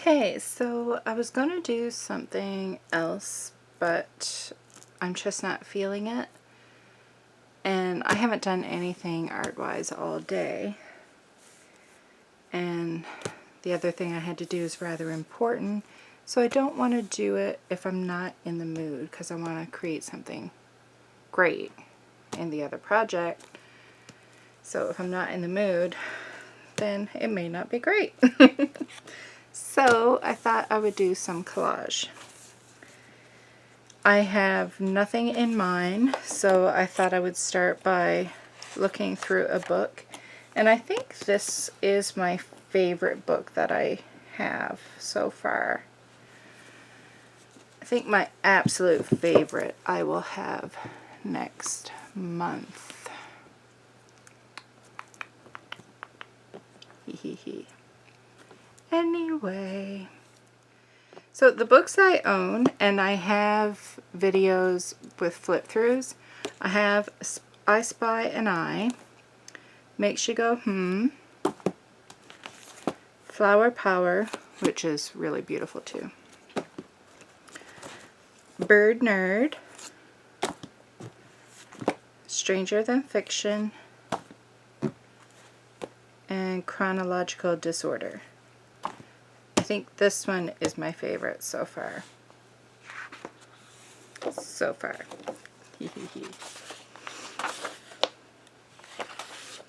Okay, so I was going to do something else, but I'm just not feeling it. And I haven't done anything art-wise all day. And the other thing I had to do is rather important, so I don't want to do it if I'm not in the mood, because I want to create something great in the other project. So if I'm not in the mood, then it may not be great. So I thought I would do some collage. I have nothing in mind, so I thought I would start by looking through a book. And I think this is my favorite book that I have so far. I think my absolute favorite I will have next month. Hee. Anyway, so the books I own, and I have videos with flip-throughs. I have I Spy an Eye, Makes You Go Flower Power, which is really beautiful too, Bird Nerd, Stranger Than Fiction, and Chronological Disorder. I think this one is my favorite so far.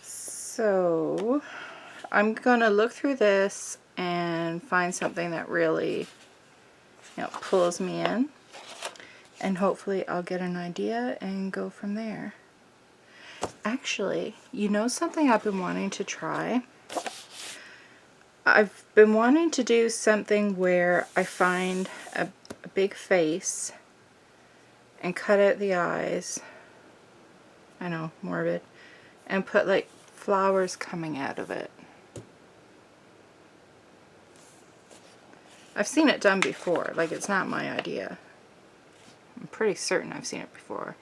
So I'm gonna look through this and find something that really, pulls me in, and hopefully I'll get an idea and go from there. Actually, something I've been wanting to try? I've been wanting to do something where I find a big face and cut out the eyes, I know, morbid, and put like flowers coming out of it. I've seen it done before, like it's not my idea. I'm pretty certain I've seen it before.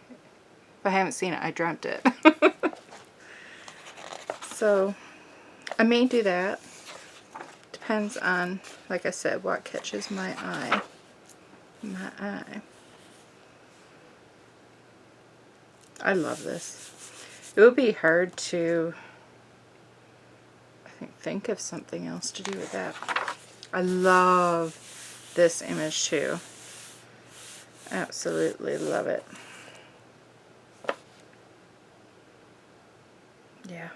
If I haven't seen it, I dreamt it. So I may do that. Depends on, like I said, what catches my eye. I love this. It would be hard to, I think of something else to do with that. I love this image too. Absolutely love it. Yeah.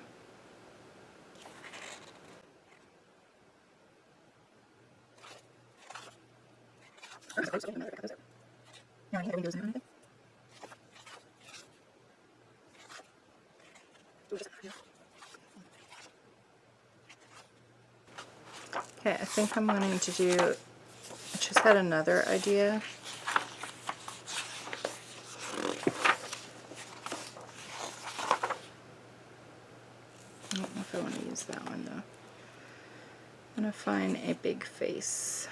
Okay, I think I'm wanting to do, I just had another idea. I don't know if I want to use that one though. I'm going to find a big face.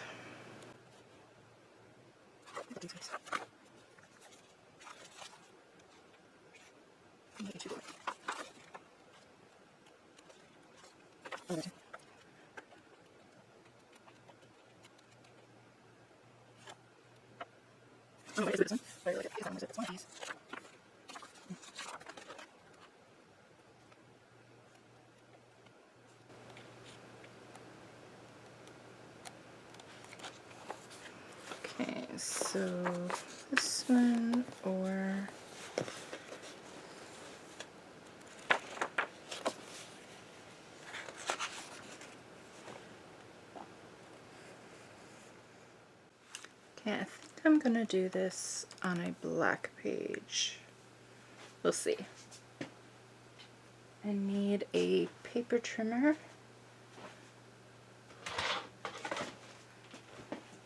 Okay, so this one, or okay, I think I'm gonna do this on a black page. We'll see. I need a paper trimmer.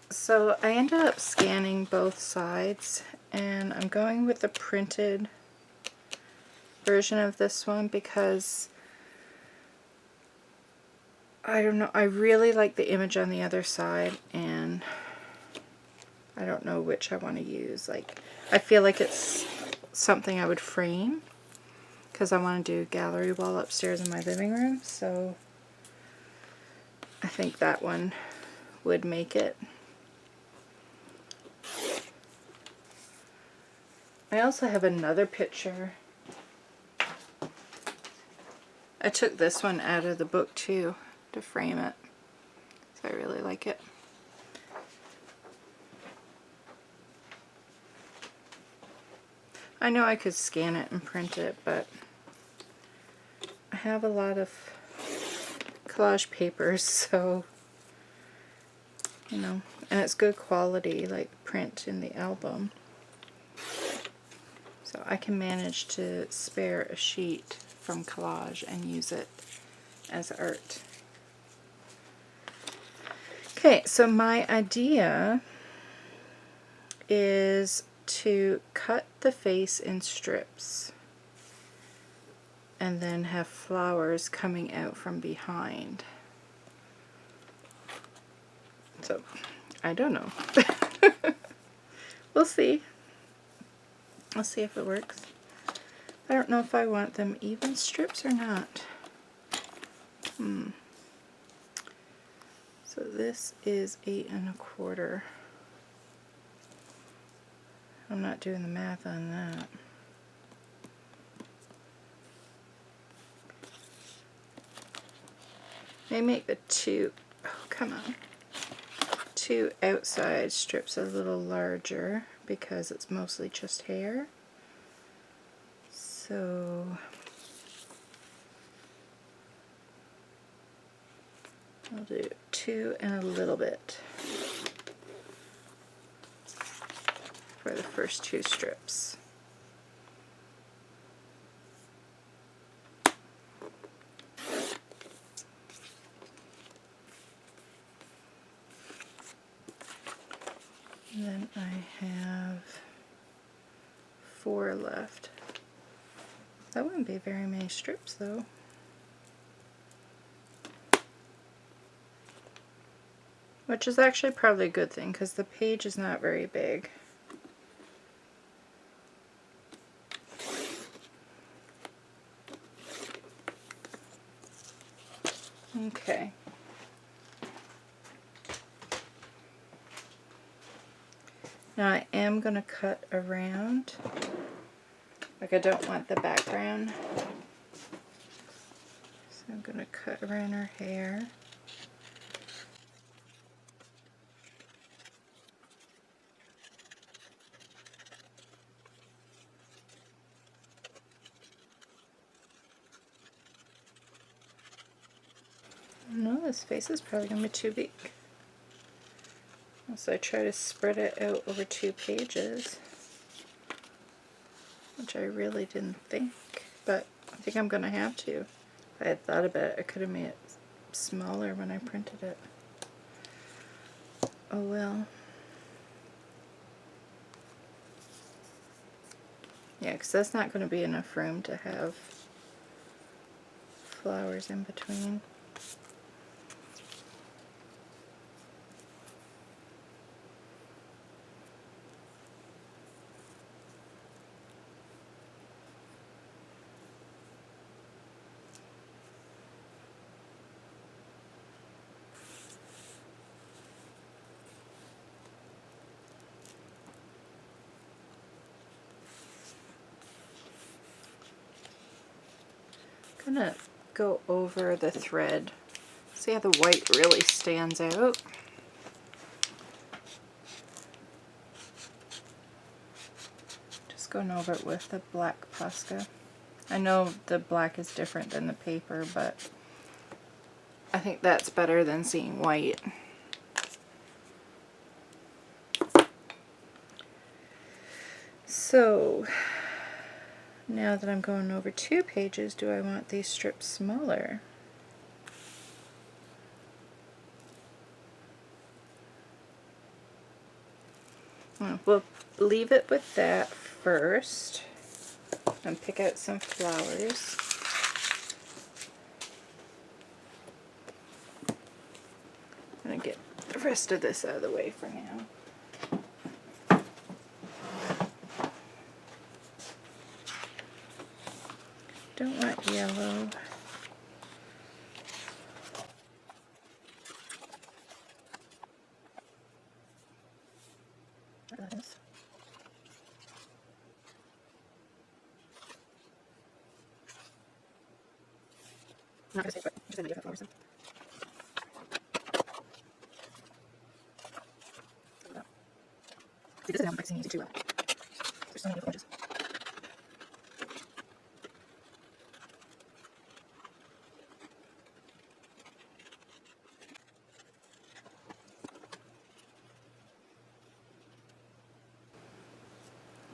So I ended up scanning both sides, and I'm going with the printed version of this one because I don't know, I really like the image on the other side, and I don't know which I want to use. Like, I feel like it's something I would frame because I want to do a gallery wall upstairs in my living room, so I think that one would make it. I also have another picture. I took this one out of the book too to frame it, so I really like it. I know I could scan it and print it, but I have a lot of collage papers, so, you know, and it's good quality, like print in the album. So I can manage to spare a sheet from Collage and use it as art. Okay, so my idea is to cut the face in strips and then have flowers coming out from behind. So, I don't know. We'll see. I'll see if it works. I don't know if I want them even strips or not. So this is 8 1/4. I'm not doing the math on that. They make the two, oh come on, two outside strips a little larger because it's mostly just hair. So I'll do 2 and a little bit for the first 2 strips. And then I have 4 left. That wouldn't be very many strips though. Which is actually probably a good thing because the page is not very big. Okay. Now I am going to cut around. Like I don't want the background. So I'm going to cut around her hair. No, this face is probably going to be too big. So I try to spread it out over 2 pages, which I really didn't think, but I think I'm going to have to. If I had thought about it, I could have made it smaller when I printed it. Oh well. Yeah, because that's not going to be enough room to have flowers in between. I'm gonna go over the thread. See how the white really stands out? Just going over it with the black Posca. I know the black is different than the paper, but I think that's better than seeing white. So now that I'm going over 2 pages, do I want these strips smaller? We'll leave it with that first and pick out some flowers. I'm going to get the rest of this out of the way for now. Don't want yellow. This. Not gonna say, but just gonna give it flowers. See, this is how I'm practicing easy too. There's so many different images.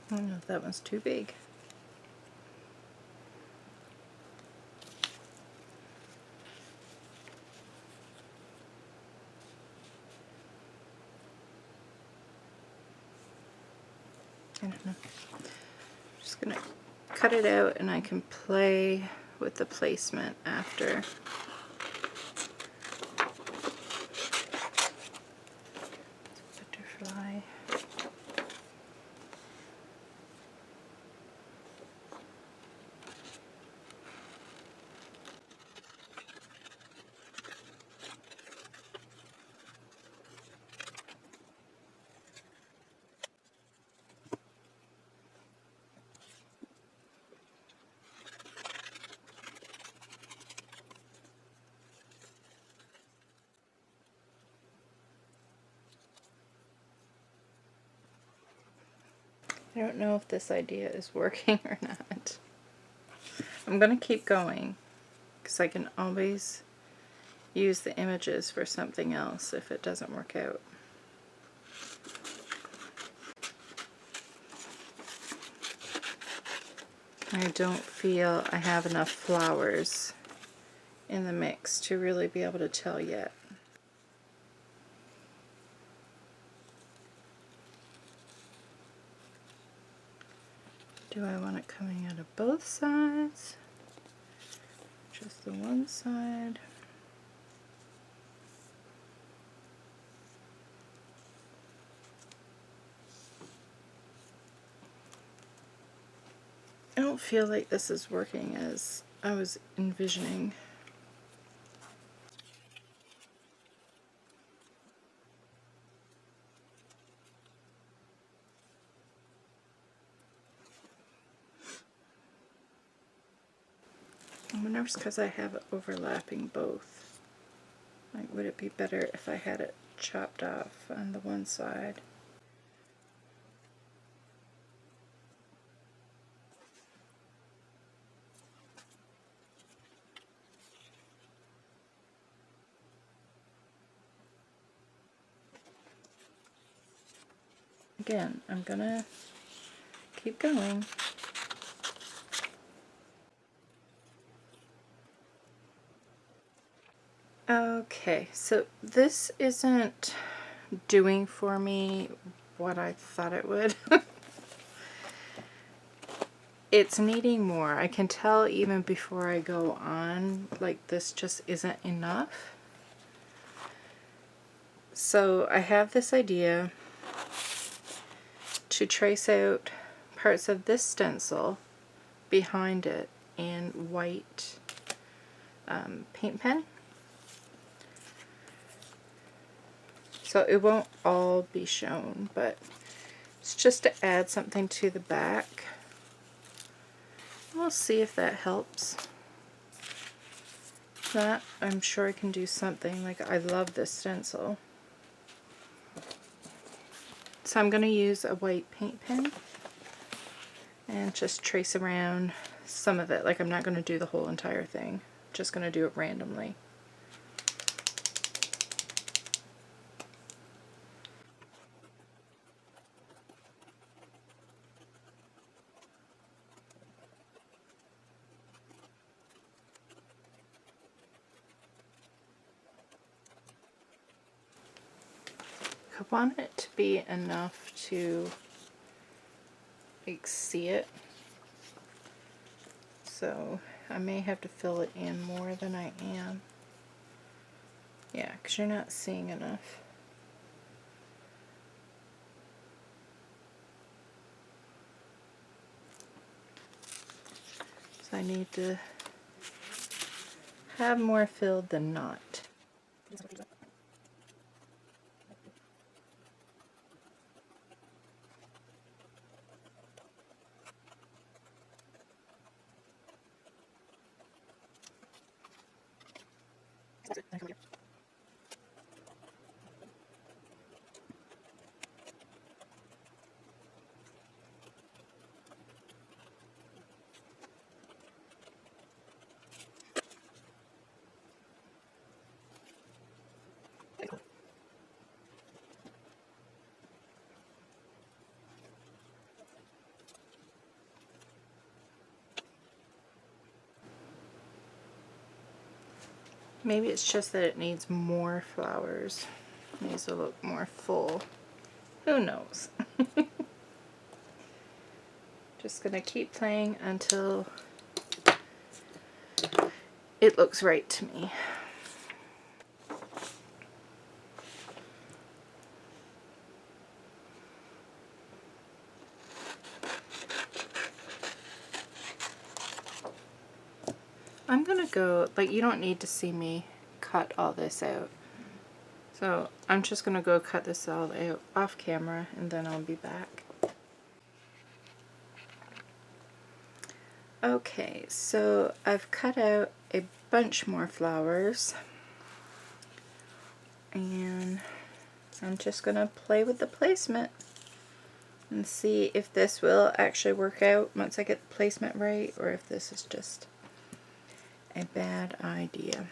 I don't know if that one's too big. I don't know. I'm just gonna cut it out and I can play with the placement after. Butterfly. I don't know if this idea is working or not. I'm going to keep going because I can always use the images for something else if it doesn't work out. I don't feel I have enough flowers in the mix to really be able to tell yet. Do I want it coming out of both sides? Just the one side? I don't feel like this is working as I was envisioning. I wonder if it's because I have it overlapping both. Like, would it be better if I had it chopped off on the one side? Again, I'm gonna keep going. Okay, so this isn't doing for me what I thought it would. It's needing more. I can tell even before I go on, like this just isn't enough. So I have this idea to trace out parts of this stencil behind it in white paint pen. So it won't all be shown, but it's just to add something to the back. We'll see if that helps. That, I'm sure I can do something. Like, I love this stencil. So I'm going to use a white paint pen and just trace around some of it. Like, I'm not going to do the whole entire thing. I'm just going to do it randomly. I want it to be enough to like see it, so I may have to fill it in more than I am. Yeah, because you're not seeing enough. So I need to have more filled than not. Maybe it's just that it needs more flowers. It needs to look more full. Who knows? Just gonna keep playing until it looks right to me. I'm gonna go, like, you don't need to see me cut all this out. So I'm just gonna go cut this all out off camera and then I'll be back. Okay, so I've cut out a bunch more flowers and I'm just gonna play with the placement and see if this will actually work out once I get the placement right, or if this is just a bad idea.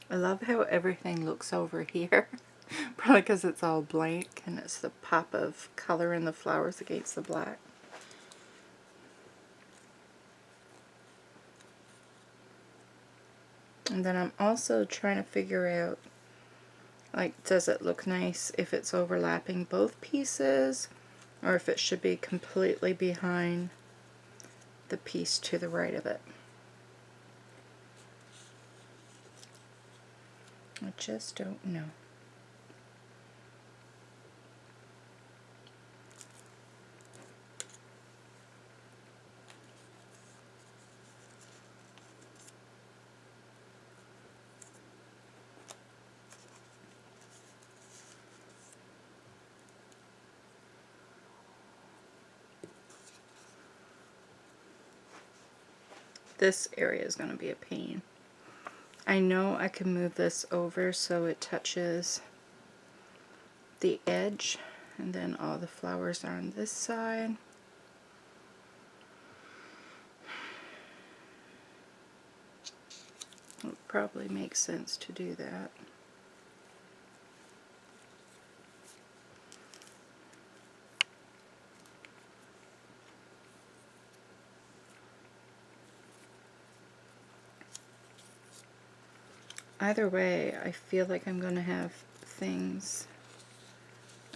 I love how everything looks over here. Probably because it's all blank and it's the pop of color in the flowers against the black. And then I'm also trying to figure out, like, does it look nice if it's overlapping both pieces, or if it should be completely behind the piece to the right of it. I just don't know. This area is going to be a pain. I know I can move this over so it touches the edge, and then all the flowers are on this side. It would probably make sense to do that. Either way, I feel like I'm going to have things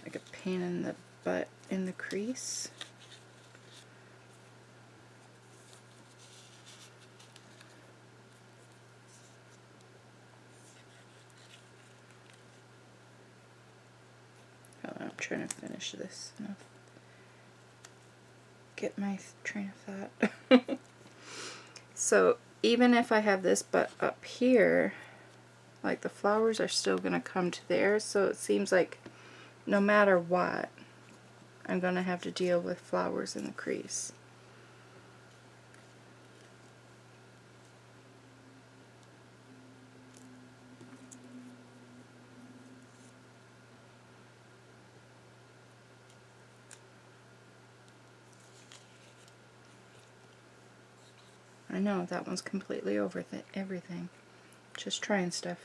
like a pain in the butt in the crease. Hold on, I'm trying to finish this and I'll get my train of thought. So even if I have this butt up here, like, the flowers are still going to come to there, so it seems like no matter what, I'm going to have to deal with flowers in the crease. I know, that one's completely over everything. Just trying stuff.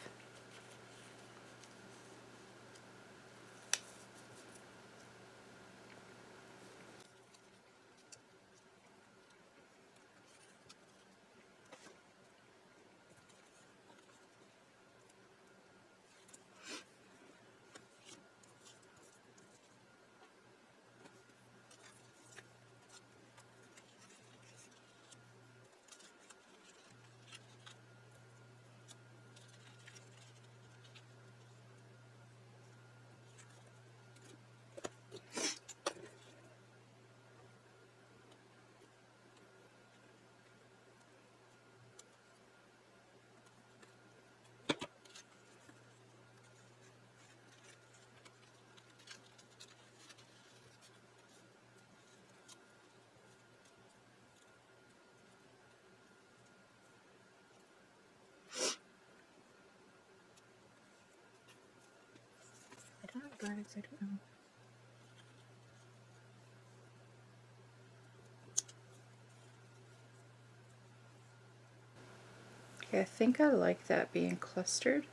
birds, I don't know. Okay, I think I like that being clustered.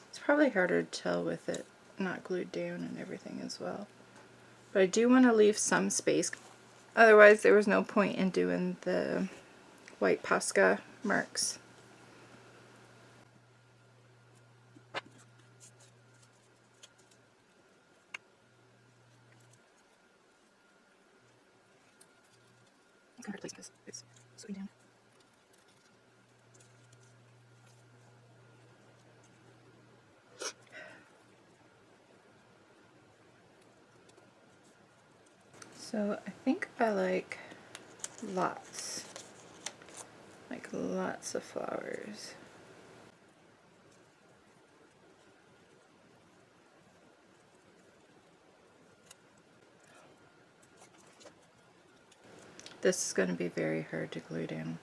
It's probably harder to tell with it not glued down and everything as well. But I do want to leave some space. Otherwise there was no point in doing the white Posca marks. It's kind of hard to place because it's slipping down. So I think I like lots of flowers. This is going to be very hard to glue down.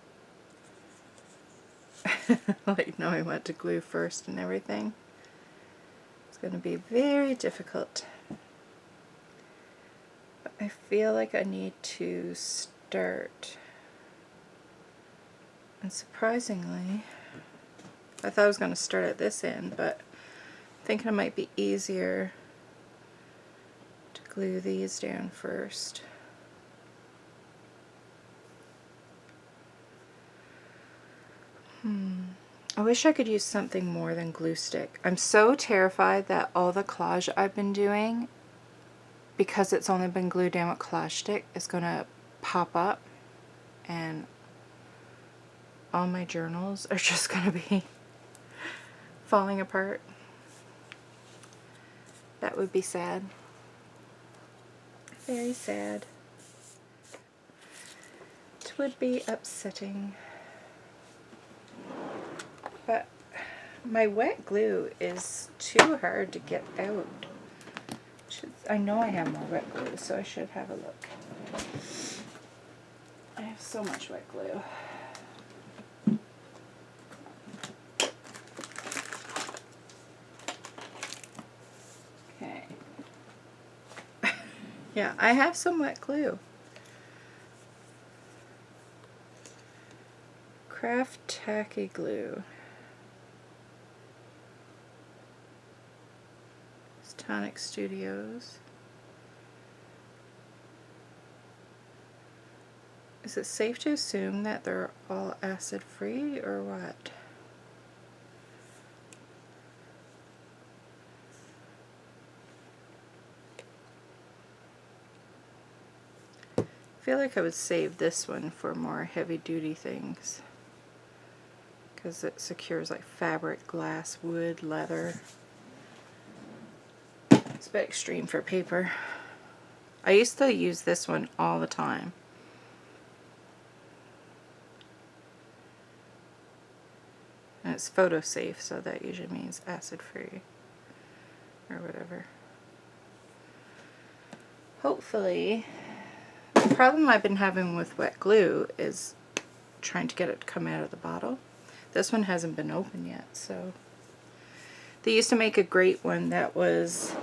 Like knowing what to glue first and everything. It's going to be very difficult. But I feel like I need to start. And surprisingly, I thought I was going to start at this end, but I'm thinking it might be easier to glue these down first. I wish I could use something more than glue stick. I'm so terrified that all the collage I've been doing, because it's only been glued down with collage stick, is going to pop up and all my journals are just going to be falling apart. That would be sad. Very sad. It would be upsetting. But my wet glue is too hard to get out. I know I have more wet glue, so I should have a look. I have so much wet glue. Okay. Yeah, I have some wet glue. Craft Tacky Glue. Tonic Studios. Is it safe to assume that they're all acid free or what? I feel like I would save this one for more heavy duty things because it secures like fabric, glass, wood, leather. It's a bit extreme for paper. I used to use this one all the time. And it's photo safe, so that usually means acid free or whatever. Hopefully, the problem I've been having with wet glue is trying to get it to come out of the bottle. This one hasn't been open yet, so they used to make a great one that was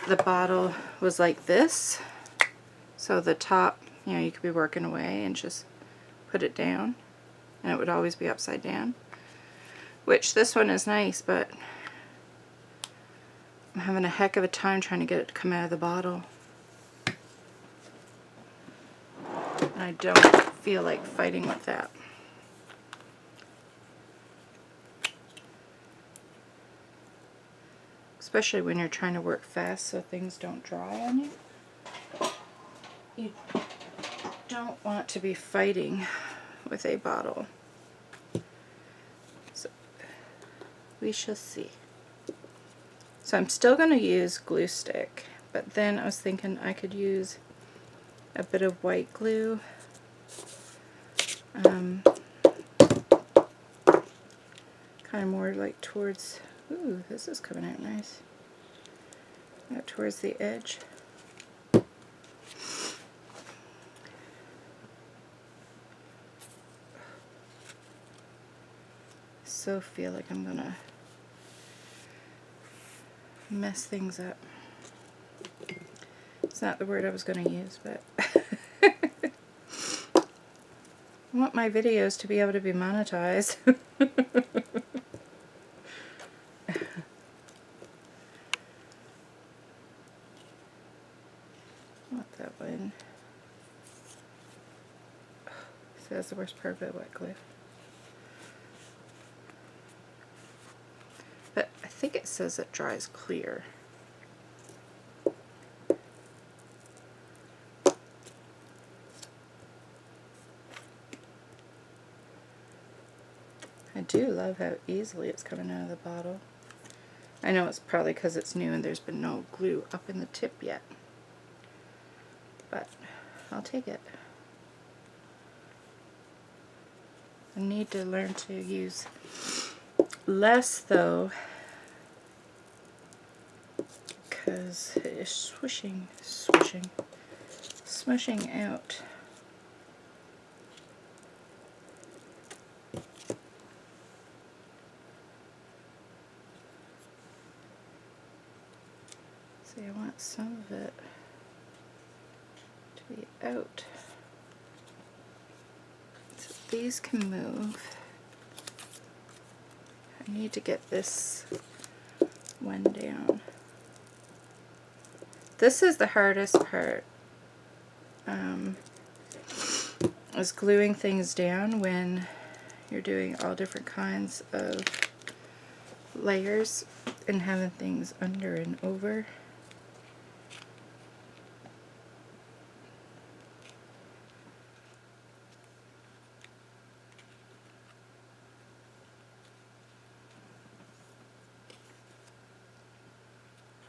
the bottle was like this, so the top, you know, you could be working away and just put it down and it would always be upside down, which this one is nice, but I'm having a heck of a time trying to get it to come out of the bottle. And I don't feel like fighting with that. Especially when you're trying to work fast so things don't dry on you. You don't want to be fighting with a bottle. So we shall see. So I'm still going to use glue stick, but then I was thinking I could use a bit of white glue. Kind of more like towards, ooh, this is coming out nice. Towards the edge. so feel like I'm gonna mess things up. It's not the word I was gonna use, but I want my videos to be able to be monetized. Want that one. So that's the worst part about wet glue. But I think it says it dries clear. I do love how easily it's coming out of the bottle. I know it's probably because it's new and there's been no glue up in the tip yet. But I'll take it. I need to learn to use less though, because it is swishing, smushing out. See, I want some of it to be out. So these can move. I need to get this one down. This is the hardest part, is gluing things down when you're doing all different kinds of layers and having things under and over.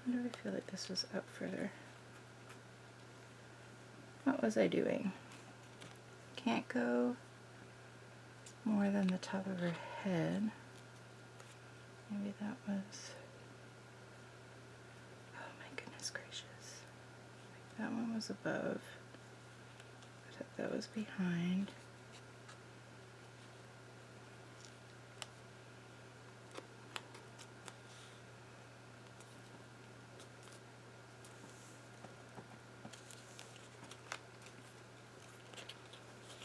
Why do I feel like this was up further? What was I doing? Can't go more than the top of her head. Maybe that was... Oh my goodness gracious. That one was above. I thought that was behind.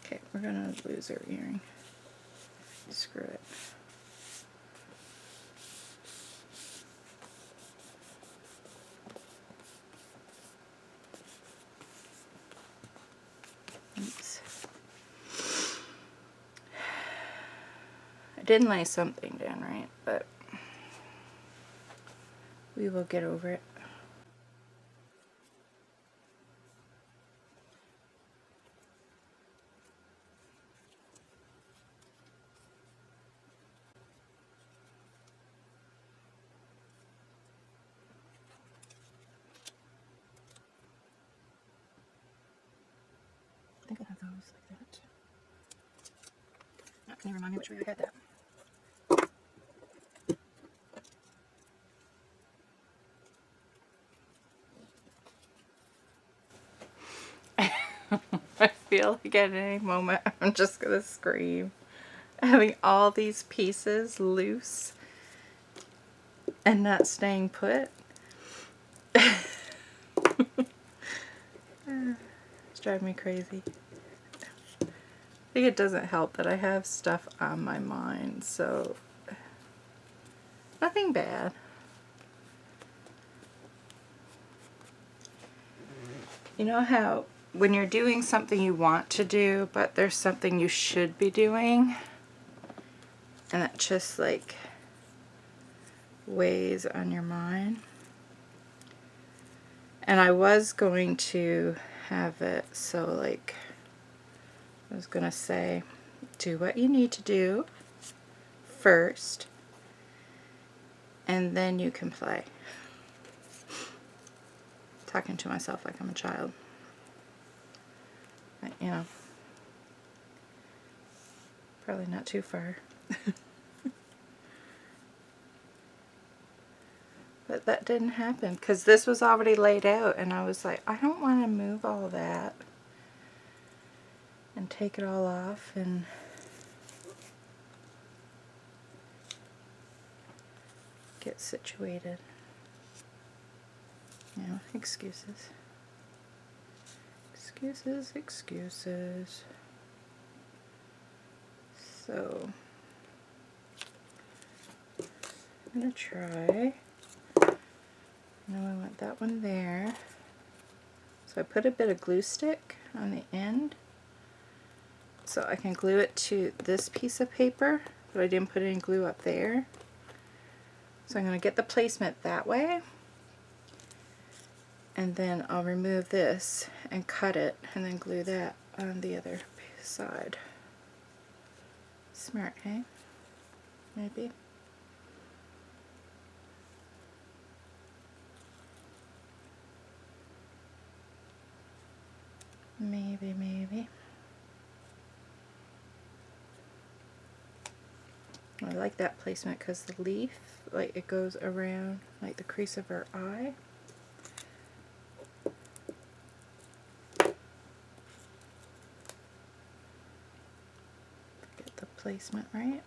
Okay, we're gonna lose our earring. Screw it. Oops. I didn't lay something down right, but we will get over it. I think I have those like that. Oh, can you remind me which way I had that? I feel like at any moment I'm just gonna scream. Having all these pieces loose and not staying put. It's driving me crazy. I think it doesn't help that I have stuff on my mind, so nothing bad. You know how when you're doing something you want to do, but there's something you should be doing, and that just like weighs on your mind? And I was going to have it so like, I was gonna say, do what you need to do first, and then you can play. Talking to myself like I'm a child. But, you know, probably not too far. But that didn't happen because this was already laid out, and I was like, I don't want to move all that and take it all off. And get situated. No, excuses. Excuses, excuses. So, I'm going to try. Now I want that one there. So I put a bit of glue stick on the end so I can glue it to this piece of paper, but I didn't put any glue up there. So I'm going to get the placement that way, and then I'll remove this and cut it and then glue that on the other side. Smart, hey? Maybe. Maybe. I like that placement because the leaf, like, it goes around like the crease of her eye. Get the placement right.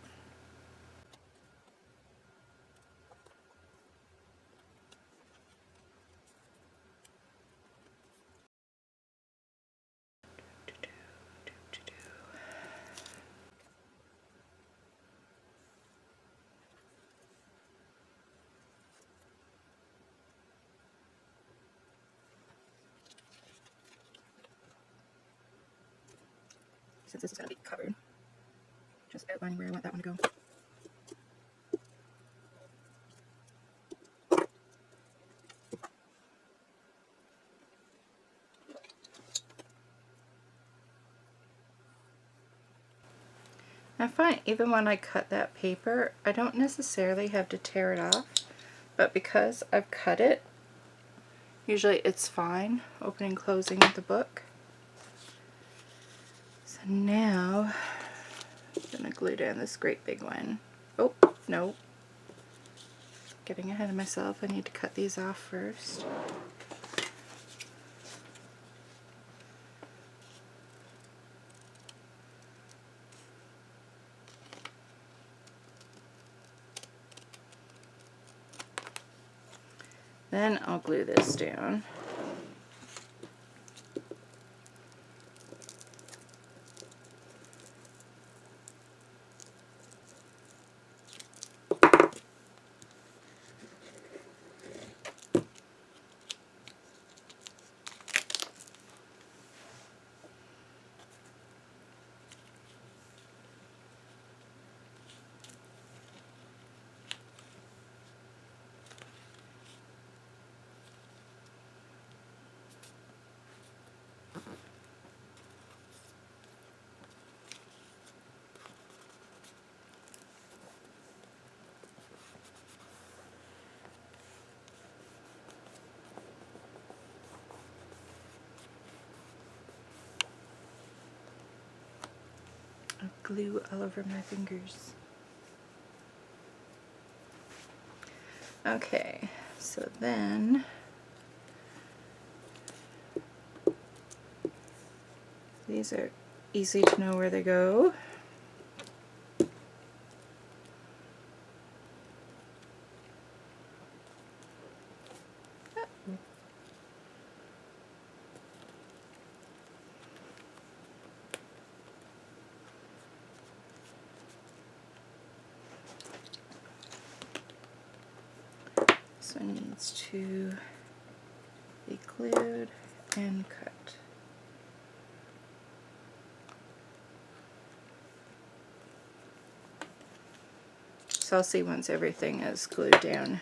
Since this is going to be covered, just outlining where I want that one to go. I find even when I cut that paper, I don't necessarily have to tear it off, but because I've cut it, usually it's fine opening and closing the book. So now I'm going to glue down this great big one. Oh, no. Getting ahead of myself. I need to cut these off first. Then I'll glue this down. Glue all over my fingers. Okay, so then these are easy to know where they go. This one needs to be glued and cut. So I'll see once everything is glued down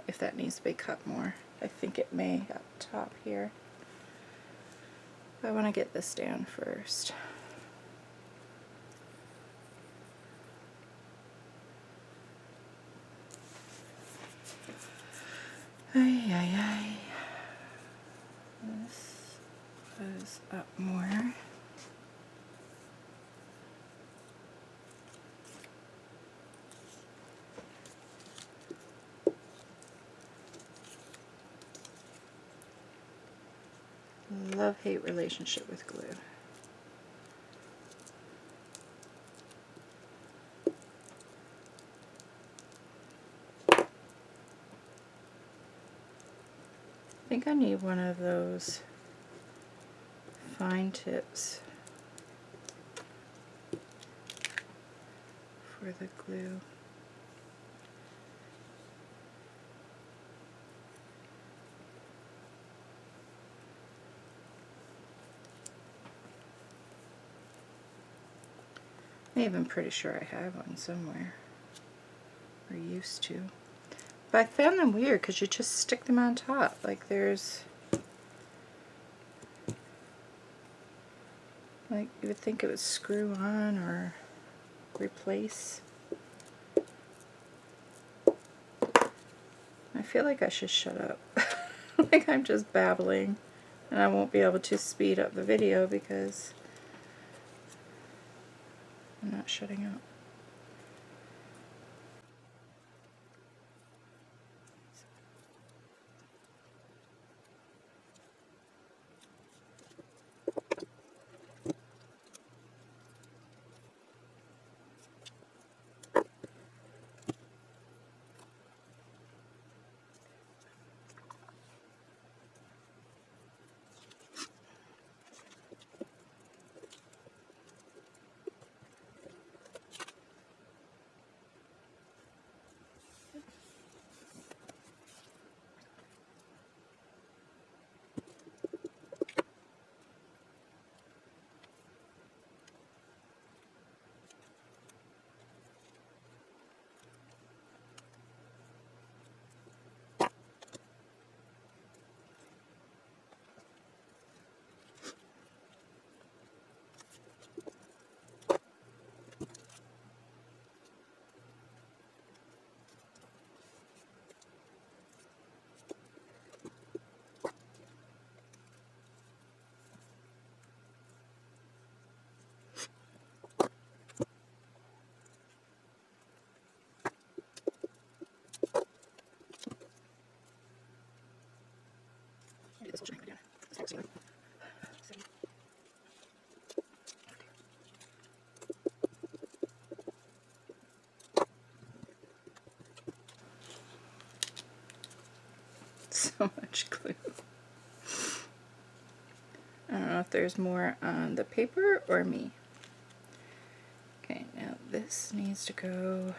if that needs to be cut more. I think it may up top here. But I want to get this down first. Ay, ay, ay. This goes up more. Love-hate relationship with glue. think I need one of those fine tips for the glue. I'm even pretty sure I have one somewhere, or used to. But I found them weird because you just stick them on top. Like there's, like you would think it would screw on or replace. I feel like I should shut up. Like I'm just babbling and I won't be able to speed up the video because I'm not shutting up. So much glue. I don't know if there's more on the paper or me. Okay, now this needs to go,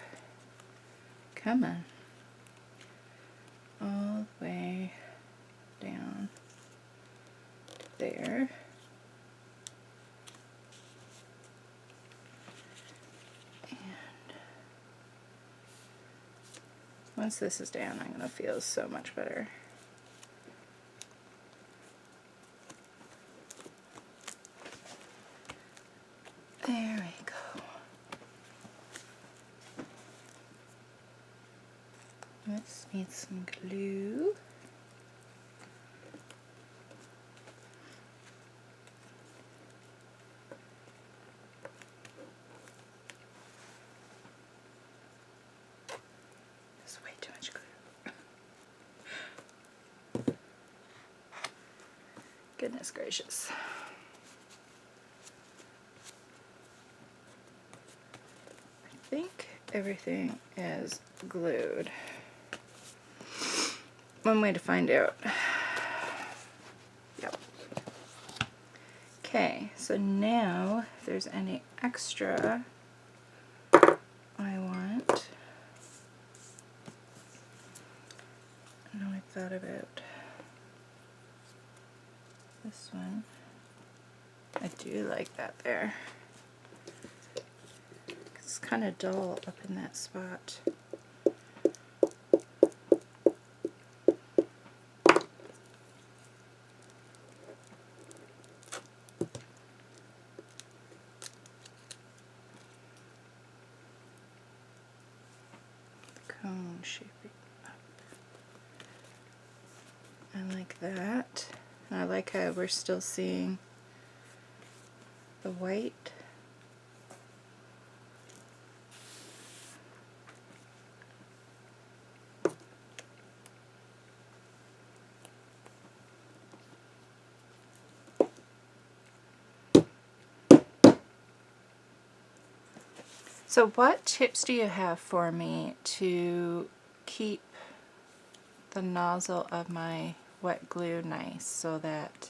come on, all the way down there. And once this is down, I'm going to feel so much better. There we go. Let's need some glue. There's way too much glue. Goodness gracious. I think everything is glued. One way to find out. Yep. Okay, so now if there's any extra I want, I know I thought about this one. I do like that there. It's kind of dull up in that spot. Cone shaping up. I like that. And I like how we're still seeing the white. So what tips do you have for me to keep the nozzle of my wet glue nice so that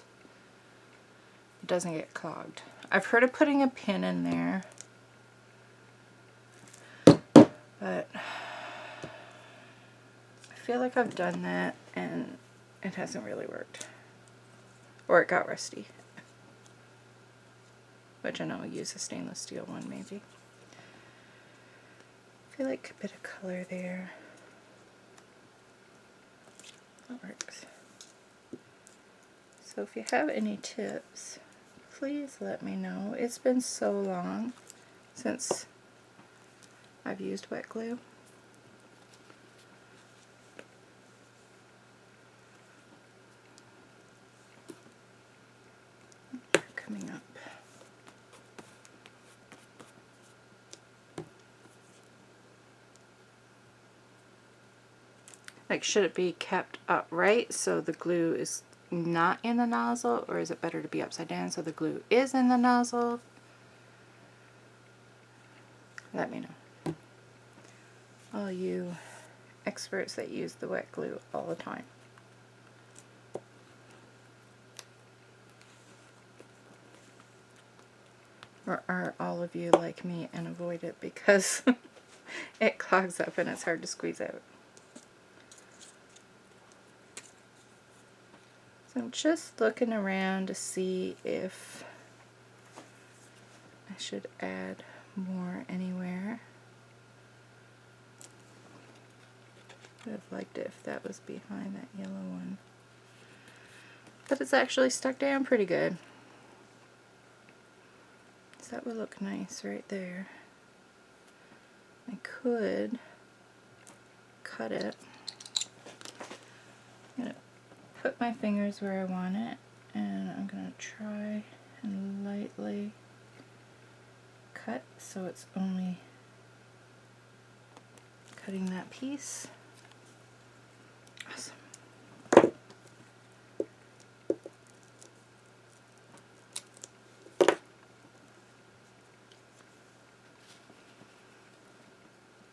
it doesn't get clogged. I've heard of putting a pin in there, but I feel like I've done that and it hasn't really worked. Or it got rusty. Which I know I'll use a stainless steel one maybe. I feel like a bit of color there. That works. So if you have any tips, please let me know. It's been so long since I've used wet glue. Coming up. Like, should it be kept upright so the glue is not in the nozzle, or is it better to be upside down so the glue is in the nozzle? Let me know. All you experts that use the wet glue all the time. Or are all of you like me and avoid it because it clogs up and it's hard to squeeze out? So I'm just looking around to see if I should add more anywhere. Would have liked it if that was behind that yellow one. But it's actually stuck down pretty good. So that would look nice right there. I could cut it. I'm going to put my fingers where I want it, and I'm going to try and lightly cut so it's only cutting that piece. Awesome.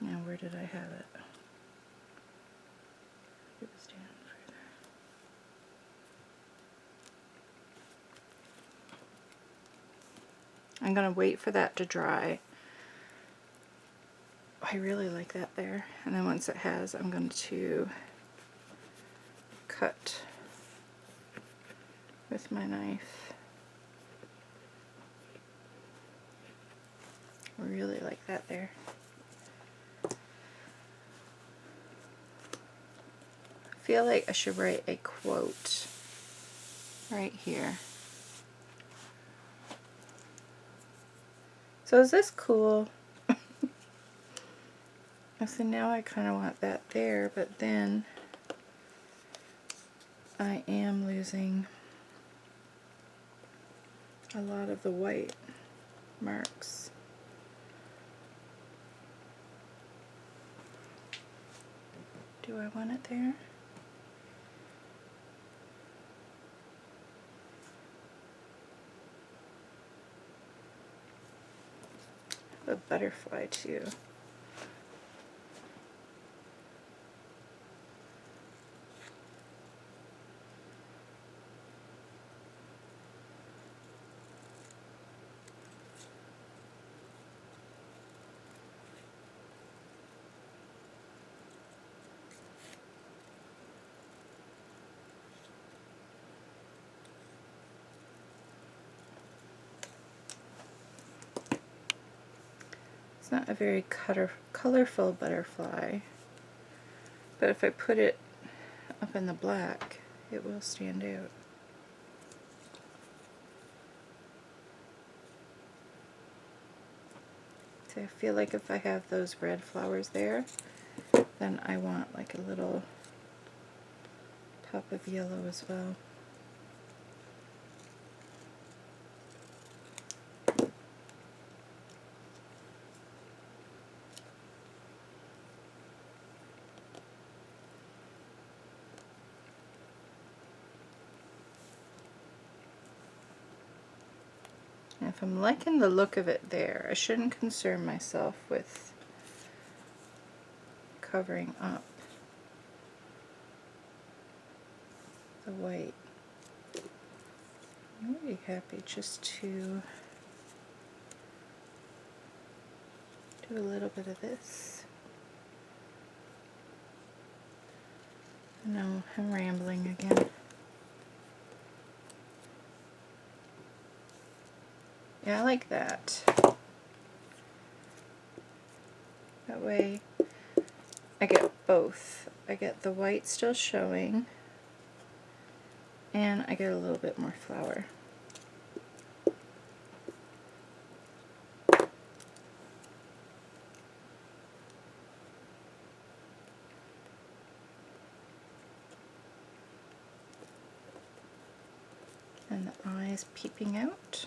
Now where did I have it? It was down further. I'm going to wait for that to dry. I really like that there. And then once it has, I'm going to cut with my knife. I really like that there. I feel like I should write a quote right here. So is this cool? So now I kind of want that there, but then I am losing a lot of the white marks. Do I want it there? A butterfly too. It's not a very colorful butterfly, but if I put it up in the black, it will stand out. So I feel like if I have those red flowers there, then I want like a little pop of yellow as well. If I'm liking the look of it there, I shouldn't concern myself with covering up the white. I'm really happy just to do a little bit of this. No, I'm rambling again. Yeah, I like that. That way I get both. I get the white still showing, and I get a little bit more flower. And the eyes peeping out.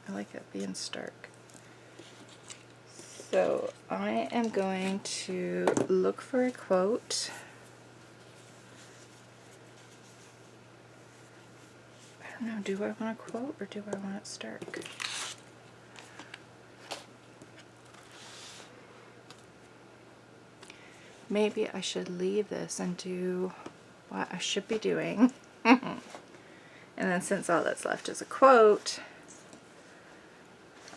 I like it being stark. So I am going to look for a quote. I don't know, do I want a quote or do I want it stark? Maybe I should leave this and do what I should be doing. And then since all that's left is a quote,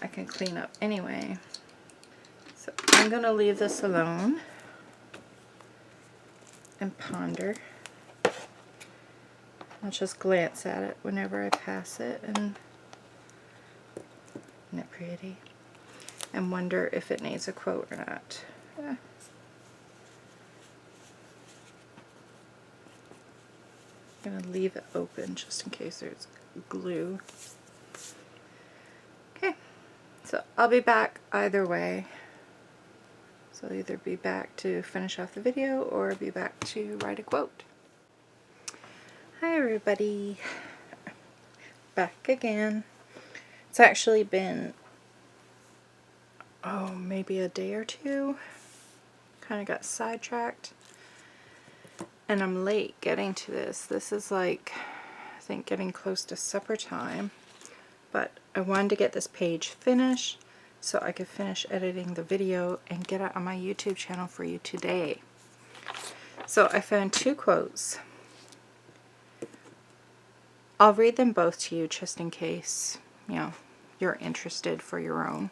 I can clean up anyway. So I'm going to leave this alone and ponder. I'll just glance at it whenever I pass it, and isn't it pretty? And wonder if it needs a quote or not. I'm going to leave it open just in case there's glue. Okay, so I'll be back either way. So I'll either be back to finish off the video or be back to write a quote. Hi everybody, back again. It's actually been, oh, maybe a day or two. Kind of got sidetracked. And I'm late getting to this. This is like, I think, getting close to supper time. But I wanted to get this page finished so I could finish editing the video and get it on my YouTube channel for you today. So I found two quotes. I'll read them both to you just in case, you know, you're interested for your own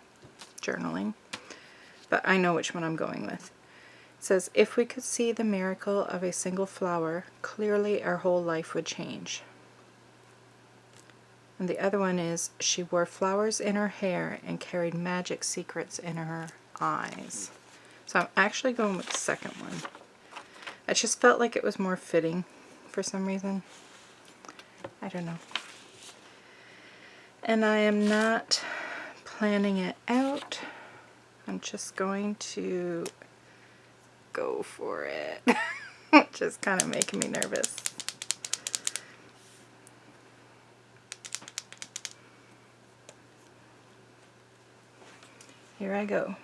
journaling. But I know which one I'm going with. It says, if we could see the miracle of a single flower, clearly our whole life would change. And the other one is, she wore flowers in her hair and carried magic secrets in her eyes. So I'm actually going with the second one. I just felt like it was more fitting for some reason. I don't know. And I am not planning it out. I'm just going to go for it. Which is kind of making me nervous. Here I go.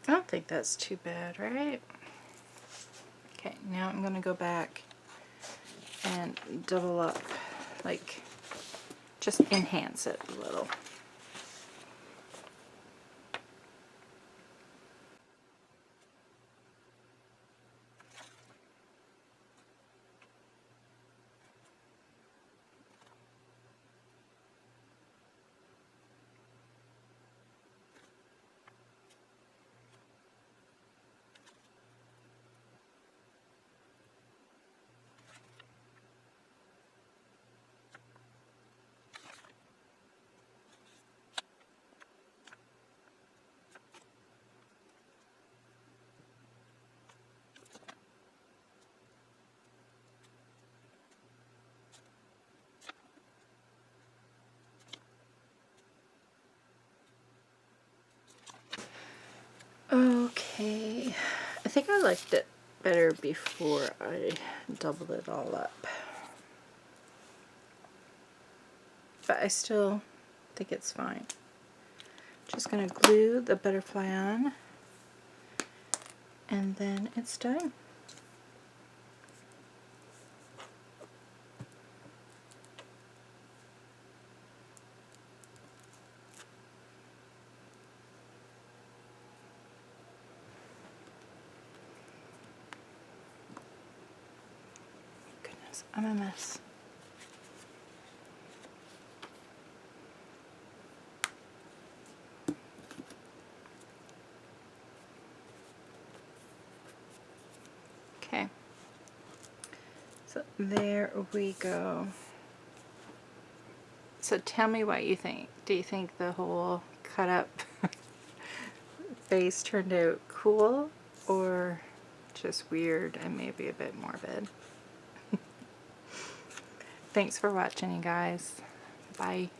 I don't think that's too bad, right? Okay, now I'm going to go back and double up, like, just enhance it a little. think I liked it better before I doubled it all up. But I still think it's fine. Just going to glue the butterfly on, and then it's done. Goodness, I'm a mess. Okay, so there we go. So tell me what you think. Do you think the whole cut up face turned out cool, or just weird and maybe a bit morbid? Thanks for watching, you guys. Bye.